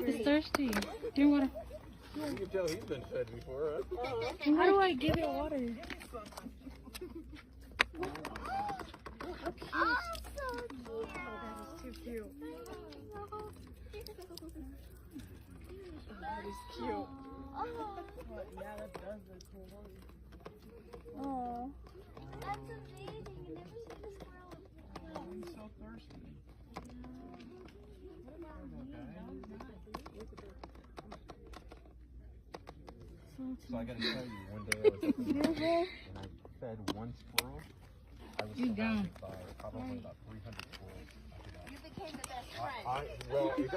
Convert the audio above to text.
It's thirsty. Drink water. You can tell he's been fed before, huh? How do I give it water? Oh, so cute. That is too cute. That is cute. Oh, Yeah, that does look cool. Oh. that's amazing. I've never seen a squirrel. He's so thirsty. So I gotta tell you, one day I was up in the woods and I fed one squirrel. I was surrounded by probably about 300 squirrels. You became the best friend. Well, it